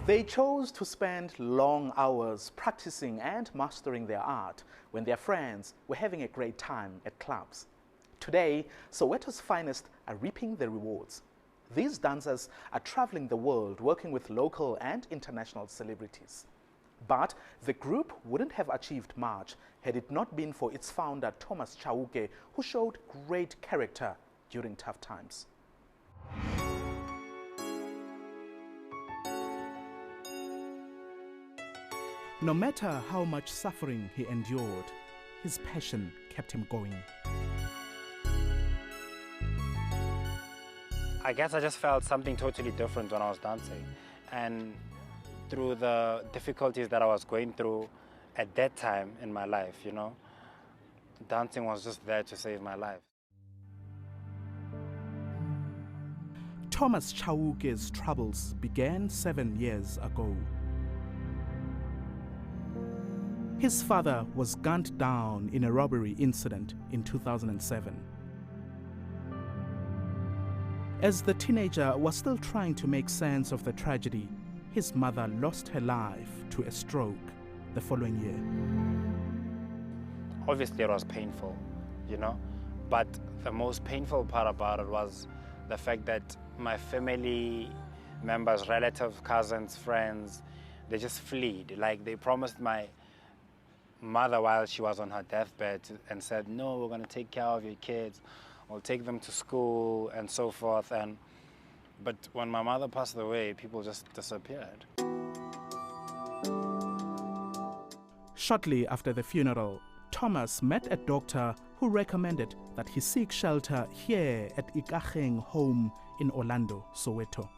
They chose to spend long hours practicing and mastering their art when their friends were having a great time at clubs. Today, Soweto's finest are reaping the rewards. These dancers are traveling the world working with local and international celebrities. But the group wouldn't have achieved much had it not been for its founder, Thomas Chauke, who showed great character during tough times. No matter how much suffering he endured, his passion kept him going. I guess I just felt something totally different when I was dancing. And through the difficulties that I was going through at that time in my life, you know, dancing was just there to save my life. Thomas Chauke's troubles began 7 years ago. His father was gunned down in a robbery incident in 2007. As the teenager was still trying to make sense of the tragedy, his mother lost her life to a stroke the following year. Obviously, it was painful, you know, but the most painful part about it was the fact that my family members, relatives, cousins, friends, they just fled. Like, they promised my mother while she was on her deathbed and said, no, we're going to take care of your kids, we'll take them to school and so forth. But when my mother passed away, people just disappeared. Shortly after the funeral, Thomas met a doctor who recommended that he seek shelter here at Ikageng home in Orlando, Soweto.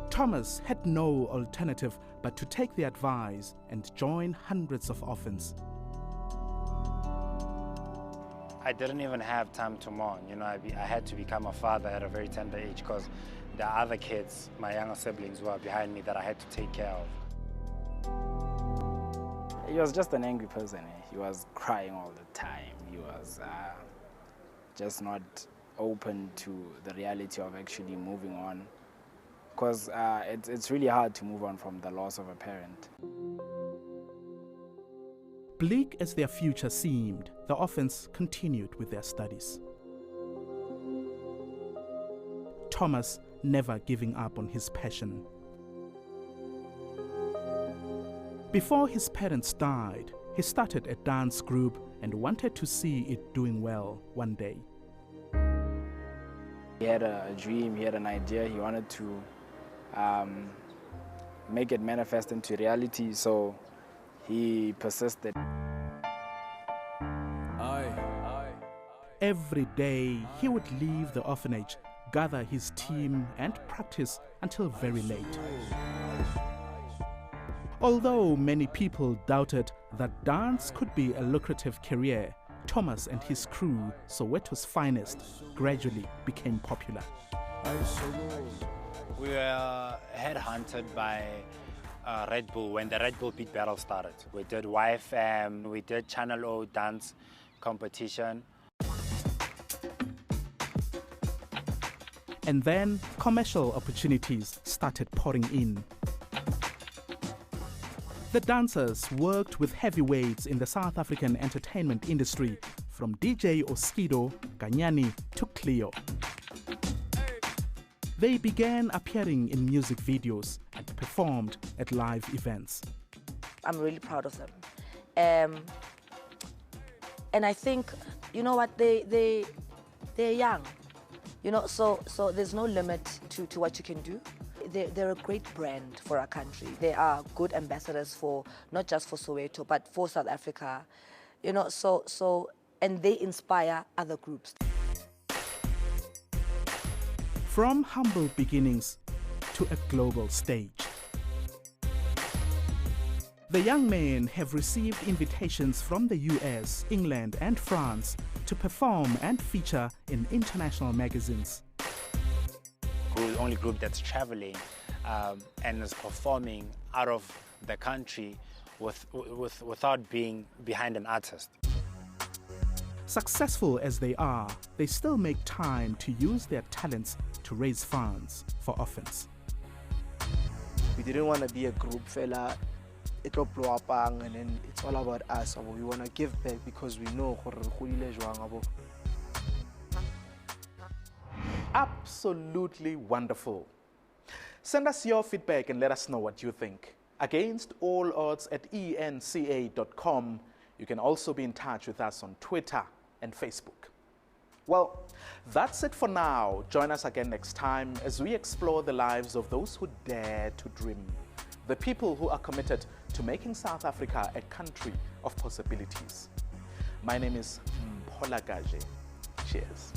Thomas had no alternative but to take the advice and join hundreds of orphans. I didn't even have time to mourn. You know, I had to become a father at a very tender age because there are other kids, my younger siblings, who are behind me that I had to take care of. He was just an angry person. He was crying all the time. He was just not open to the reality of actually moving on. Because it's really hard to move on from the loss of a parent. Bleak as their future seemed, the orphans continued with their studies. Thomas never giving up on his passion. Before his parents died, he started a dance group and wanted to see it doing well one day. He had a dream, he had an idea, he wanted to make it manifest into reality, so he persisted. Every day, he would leave the orphanage, gather his team and practice until very late. Although many people doubted that dance could be a lucrative career, Thomas and his crew, Soweto's finest, gradually became popular. We were headhunted by Red Bull when the Red Bull Beat Battle started. We did YFM, we did Channel O dance competition. And then commercial opportunities started pouring in. The dancers worked with heavyweights in the South African entertainment industry, from DJ Oskido, Ganyani to Cleo. They began appearing in music videos and performed at live events. I'm really proud of them. And I think, you know what, they're young. You know, so there's no limit to what you can do. They're a great brand for our country. They are good ambassadors for, not just for Soweto, but for South Africa. You know, and they inspire other groups. From humble beginnings to a global stage. The young men have received invitations from the US, England and France to perform and feature in international magazines. We're the only group that's traveling and is performing out of the country without being behind an artist. Successful as they are, they still make time to use their talents to to raise funds for orphans. We didn't want to be a group fella, it will blow up and then it's all about us. We want to give back because we know. Absolutely wonderful. Send us your feedback and let us know what you think. Against all odds at enca.com. You can also be in touch with us on Twitter and Facebook. Well, that's it for now. Join us again next time as we explore the lives of those who dare to dream, the people who are committed to making South Africa a country of possibilities. My name is Mphola Gaje. Cheers.